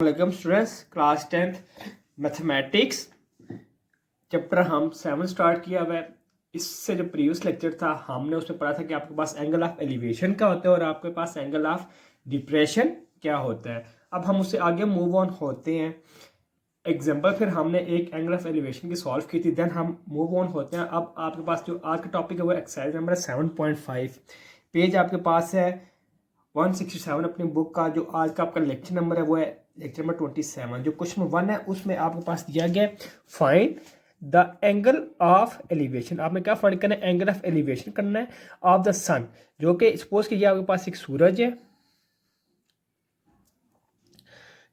Welcome students, class 10th mathematics chapter हम 7 start किया हुआ है। इससे जो प्रीवियस लेक्चर था हमने उसमें पढ़ा था कि आपके पास एंगल ऑफ एलिवेशन क्या होता है और आपके पास एंगल ऑफ डिप्रेशन क्या होता है। अब हम उससे आगे मूव ऑन होते हैं। एग्जाम्पल फिर हमने एक एंगल ऑफ एलिवेशन की सॉल्व की थी, देन हम मूव ऑन होते हैं। अब आपके पास जो आज का टॉपिक है वो एक्सरसाइज नंबर 7.5 पेज आपके पास है 167 अपनी बुक का। जो आज का आपका लेक्चर नंबर है वो है लेक्चर नंबर 27। जो क्वेश्चन 1 है उसमें आपके पास दिया गया find the angle of elevation. आपने क्या फाइंड करना है? एंगल ऑफ एलिवेशन करना है ऑफ द सन। जो कि सपोज कीजिए आपके पास एक सूरज है,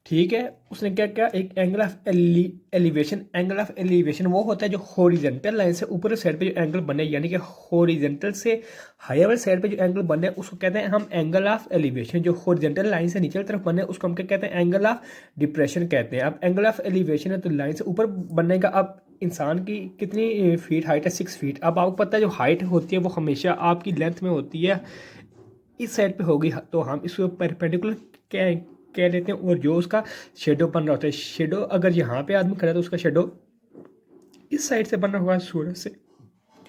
ठीक है। उसने क्या किया, एक angle of elevation. Angle of elevation वो होता है जो हॉरिजॉन्टल लाइन से ऊपर साइड पे जो एंगल बने, यानी कि हॉरिजॉन्टल से हायर वाली साइड पे जो एंगल बने उसको कहते हैं हम एंगल ऑफ एलिवेशन। जो हॉरिजॉन्टल लाइन से नीचे की तरफ बने उसको हम क्या कहते हैं? एंगल ऑफ डिप्रेशन कहते हैं। अब एंगल ऑफ एलिवेशन है तो लाइन से ऊपर बनने का। अब इंसान की कितनी फीट हाइट है? 6 फीट। अब आपको पता है जो हाइट होती है वो हमेशा आपकी लेंथ में होती है, इस साइड पे होगी, तो हम इसको परपेंडिकुलर कह लेते हैं। और जो उसका शेडो बन रहा होता है, शेडो अगर यहाँ पे आदमी खड़ा है तो उसका शेडो इस साइड से बन रहा होगा सूरज से,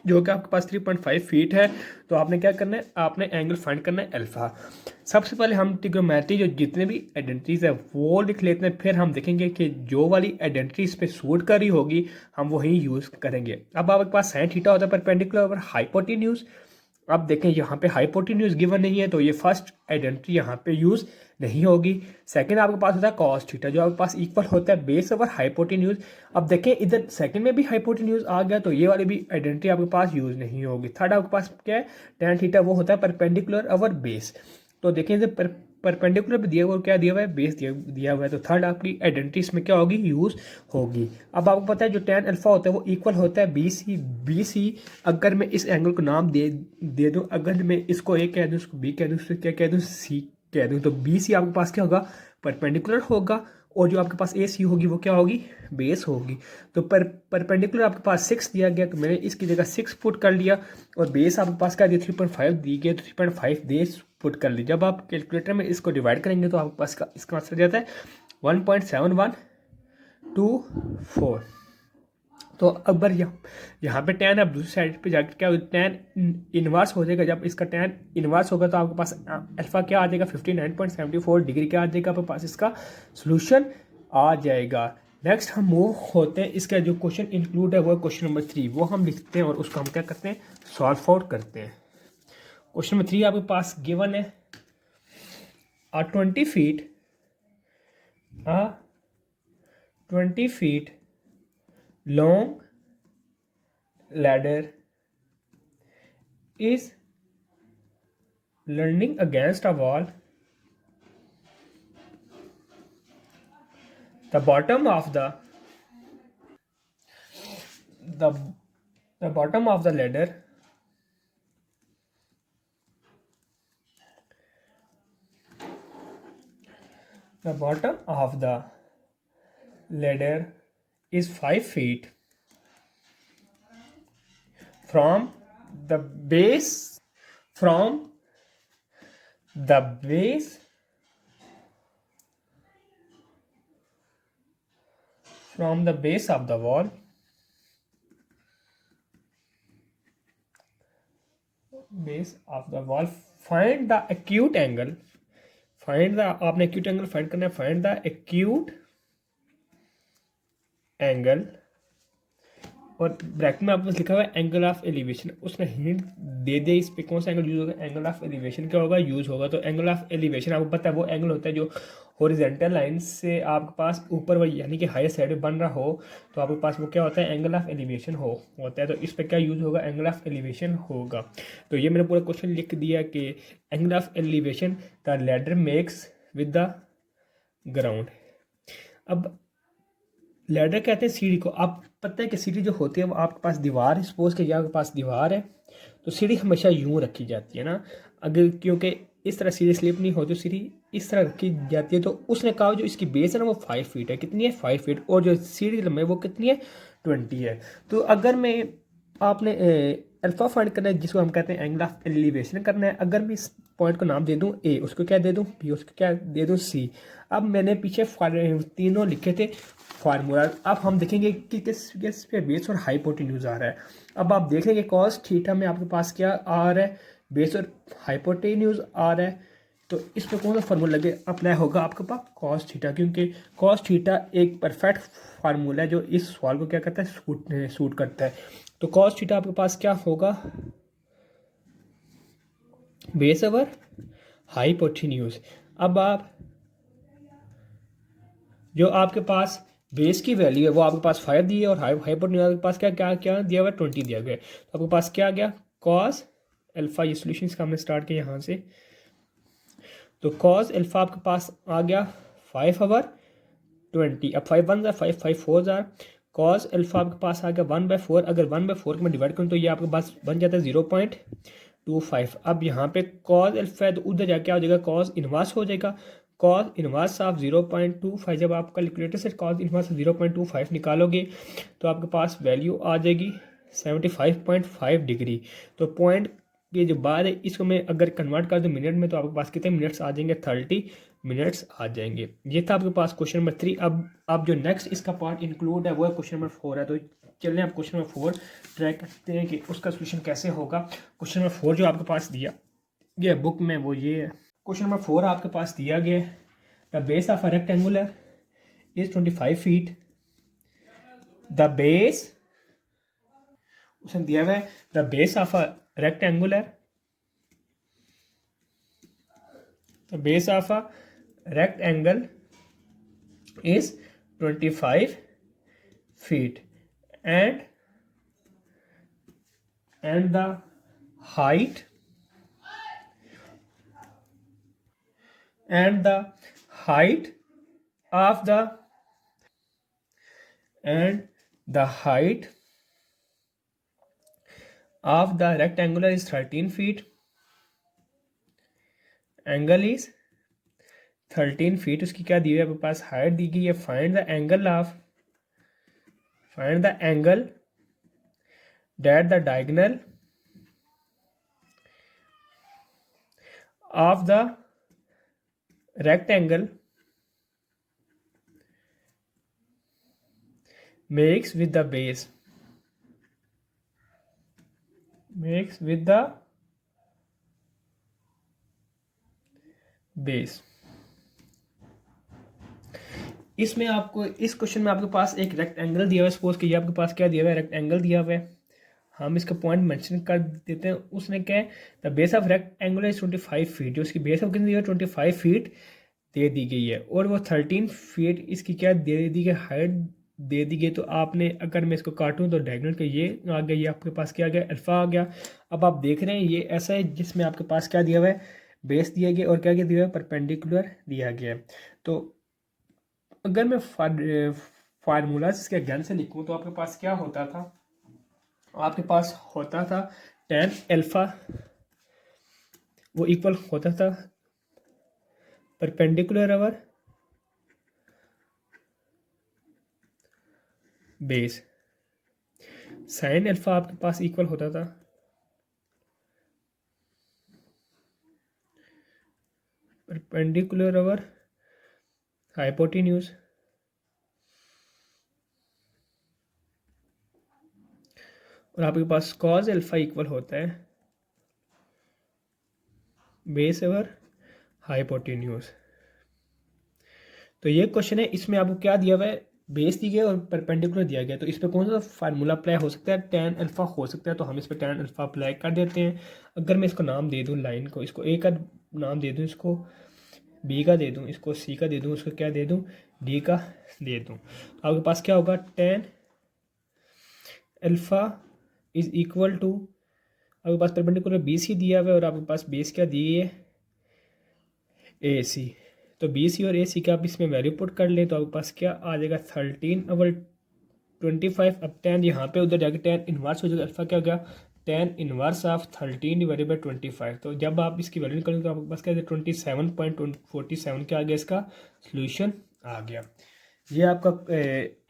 जो कि आपके पास 3.5 फीट है। तो आपने क्या करना है? आपने एंगल फाइंड करना है अल्फा। सबसे पहले हम ट्रिग्नोमेट्री जो जितने भी आइडेंटिटीज है वो लिख लेते हैं, फिर हम देखेंगे कि जो वाली आइडेंटिटी इस पे सूट कर रही होगी हम वही यूज़ करेंगे। अब आपके पास साइन थीटा होता है परपेंडिकुलर ओवर हाइपोटेन्यूज। अब देखें यहाँ पे हाइपोटेन्यूज गिवन नहीं है तो ये फर्स्ट आइडेंटिटी यहाँ पे यूज़ नहीं होगी। सेकंड आपके पास होता है कॉस थीटा, जो आपके पास इक्वल होता है बेस ओवर हाइपोटेन्यूज। अब देखें इधर सेकंड में भी हाइपोटेन्यूज आ गया तो ये वाली भी आइडेंटिटी आपके पास यूज़ नहीं होगी। थर्ड आपके पास क्या है? टैन थीटा, वो होता है परपेंडिकुलर ओवर बेस। तो देखें इधर परपेंडिकुलर भी दिया हुआ, क्या दिया हुआ है? बेस दिया हुआ है। तो थर्ड आपकी आइडेंटिटी इसमें क्या होगी? यूज़ होगी। अब आपको पता है जो टैन अल्फा होता है वो इक्वल होता है बी सी। अगर मैं इस एंगल को नाम दे दूं, अगर मैं इसको ए कह दूं, इसको बी कह दूं, इसको क्या कह दूं? सी कह दूं, तो बी सी आपके पास क्या होगा? परपेंडिकुलर होगा। और जो आपके पास ए सी होगी वो क्या होगी? बेस होगी। तो परपेंडिकुलर आपके पास 6 दिया गया तो मैंने इसकी जगह 6 पुट कर लिया। और बेस आपके पास क्या दिया? 3.5 दी गई, 3.5 बेस पुट कर ली। जब आप कैलकुलेटर में इसको डिवाइड करेंगे तो आपके पास इसका आंसर जाता है 1.7124। तो अगर यहाँ पे टैन अब दूसरी साइड पे जाकर क्या टैन इनवर्स हो जाएगा। जब इसका टैन इनवर्स होगा तो आपके पास अल्फा क्या आ जाएगा? 59.74 डिग्री क्या आ जाएगा आपके पास? इसका सोल्यूशन आ जाएगा। नेक्स्ट हम मूव होते हैं, इसका जो क्वेश्चन इंक्लूड है वो क्वेश्चन नंबर 3, वो हम लिखते हैं और उसको हम क्या करते हैं? सॉल्व आउट करते हैं। क्वेश्चन नंबर 3 आपके पास गिवन है 20 feet long ladder is leaning against a wall. The bottom of the bottom of the ladder is 5 feet from the base of the wall. Find the acute angle. आपने acute angle find करना है। Find the acute angle, और bracket में आपको लिखा हुआ है angle of elevation. उसने हिंट दे दे इस पे कौन सा एंगल यूज होगा। एंगल ऑफ एलिवेशन क्या होगा? यूज होगा। तो एंगल ऑफ एलिवेशन आपको पता है वो एंगल होता है जो हॉरिजॉन्टल लाइन से आपके पास ऊपर वही यानी कि हायर साइड में बन रहा हो तो आपके पास वो क्या होता है? एंगल ऑफ एलिवेशन होता है। तो इस पर क्या यूज होगा? एंगल ऑफ एलिवेशन होगा। तो ये मैंने पूरा क्वेश्चन लिख दिया कि angle of elevation the ladder makes with the ground. अब लैडर कहते हैं सीढ़ी को। आप पता है कि सीढ़ी जो होती है वो आपके पास दीवार है, सपोज कि आपके पास दीवार है तो सीढ़ी हमेशा यूं रखी जाती है ना, अगर क्योंकि इस तरह सीढ़ी स्लिप नहीं होती, सीढ़ी इस तरह रखी जाती है। तो उसने कहा जो इसकी बेस है ना वो 5 फीट है। कितनी है? 5 फीट। और जो सीढ़ी लंबाई वो कितनी है? 20 है। तो अगर मैं आपने अल्फा फाइंड करना है जिसको हम कहते हैं एंगल ऑफ एलिवेशन करना है, अगर मैं पॉइंट को नाम दे दूं ए, उसको क्या दे दूं बी, उसको क्या दे दूं सी। अब मैंने पीछे तीनों लिखे थे फार्मूला। अब हम देखेंगे कि किस पे बेस और हाइपोटेन्यूज आ रहा है। अब आप देख लेंगे कॉस थीटा में आपके पास क्या आ रहा है, बेस और हाइपोटेन्यूज आ रहा है। तो इस पे कौन सा फार्मूला लगे अप्लाई होगा आपके पास कॉस थीटा, क्योंकि कॉस थीटा एक परफेक्ट फार्मूला है जो इस सवाल को क्या करता है सूट करता है। तो कॉस थीटा आपके पास क्या होगा, बेस ओवर हाइपोटेन्यूज। अब आप जो आपके पास बेस की वैल्यू है वो आपके पास 5 दी है और हाइपोटेन्यूज आपके पास क्या क्या क्या दिया हुआ है 20 दिया गया है। तो आपके पास क्या आ गया कॉस अल्फा, ये सोल्यूशन इसका हमने स्टार्ट किया यहाँ से। तो कॉस अल्फा आपके पास आ गया 5/20। अब 5 1 5 5 4 कॉस अल्फा आपके पास आ गया 1/4। अगर 1/4 में डिवाइड करूँ तो ये आपके पास बन जाता है 0.25। अब यहाँ पे कॉस अल्फा है तो उधर जाके क्या हो जाएगा कॉस इनवर्स हो जाएगा। कॉस इनवर्स ऑफ 0.25, जब आप कैलकुलेटर से कॉस इनवर्स 0.25 निकालोगे तो आपके पास वैल्यू आ जाएगी 75.5 डिग्री। तो पॉइंट ये जो बात है इसको मैं अगर कन्वर्ट कर दूँ मिनट में तो आपके पास कितने मिनट्स आ जाएंगे, 30 मिनट्स आ जाएंगे। ये था आपके पास क्वेश्चन नंबर 3। अब जो नेक्स्ट इसका पार्ट इंक्लूड है वो है क्वेश्चन नंबर 4 है। तो चलिए आप क्वेश्चन नंबर 4 ट्राई करते हैं कि उसका सोल्यूशन कैसे होगा। क्वेश्चन नंबर 4 जो आपके पास दिया गया बुक में वो ये है। क्वेश्चन नंबर 4 आपके पास दिया गया है the base of a rectangular is 25 feet. The base उसने दिया हुआ है the base of a rectangular, the base of a rectangle is 25 feet and the height of the rectangular is 13 feet. Angle is 13 feet. उसकी क्या दी हुई है आपके पास height दी गई है। Find the angle that the diagonal of the rectangle makes with the base इसमें आपको इस क्वेश्चन में आपके पास एक रेक्टेंगल दिया हुआ है। सपोज कि ये आपके पास क्या दिया हुआ है रेक्टेंगल दिया हुआ है। हम इसका पॉइंट मेंशन कर देते हैं। उसने क्या है the base of rectangular is 25 feet. जो उसकी बेस ऑफ कितनी दी है 25 फीट दे दी गई है और वो 13 फीट इसकी क्या दे दी गई हाइट दे दी गई। तो आपने अगर मैं इसको काटूं तो डायगोनल का ये आ गया, ये आपके पास क्या आ गया अल्फा आ गया। अब आप देख रहे हैं ये ऐसा है जिसमें आपके पास क्या दिया हुआ है बेस दिया गया और क्या दिया हुआ है परपेंडिकुलर दिया गया है। तो अगर मैं फार्मूला इसके ज्ञान से लिखूं तो आपके पास क्या होता था, आपके पास होता था tan अल्फा वो इक्वल होता था perpendicular over base. Sine alpha आपके पास इक्वल होता था परपेंडिकुलर ओवर हाइपोटेन्यूज। और आपके पास कॉज अल्फा इक्वल होता है बेस ओवर हाइपोटेन्यूज। तो ये क्वेश्चन है, इसमें आपको क्या दिया हुआ है बेस दी गया और परपेंडिकुलर दिया गया। तो इस पर कौन सा फार्मूला अप्लाई हो सकता है tan अल्फा हो सकता है। तो हम इस पर tan अल्फा अप्लाई कर देते हैं। अगर मैं इसको नाम दे दूं लाइन को, इसको ए का नाम दे दूं, इसको बी का दे दूं, इसको सी का दे दूं, इसको क्या दे दूं डी का दे दूं। तो आपके पास क्या होगा tan alpha is equal to आपके पास परपेंडिकुलर बी सी दिया हुआ है और आपके पास बेस क्या दी है ए सी। तो बी सी और ए सी का आप इसमें वैल्यू पुट कर ले तो आपके पास क्या आ जाएगा 13/25। अब tan यहाँ पे उधर जाके tan इनवर्स हो जाएगा। अल्फा क्या हो गया tan इनवर्स ऑफ 13/25। तो जब आप इसकी वैल्यू निकालेंगे तो आपके पास क्या 27.47 क्या आ गया, इसका सोल्यूशन आ गया। ये आपका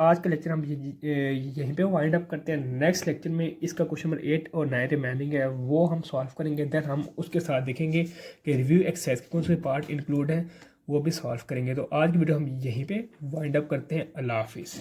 आज का लेक्चर हम यहीं पे वाइंड अप करते हैं। नेक्स्ट लेक्चर में इसका क्वेश्चन नंबर 8 और 9 रिमेनिंग है, वो हम सॉल्व करेंगे। देन हम उसके साथ देखेंगे कि रिव्यू एक्सरसाइज के कौन से पार्ट इंक्लूड हैं, वो भी सॉल्व करेंगे। तो आज की वीडियो हम यहीं पे वाइंड अप करते हैं। अल्लाह हाफिज़।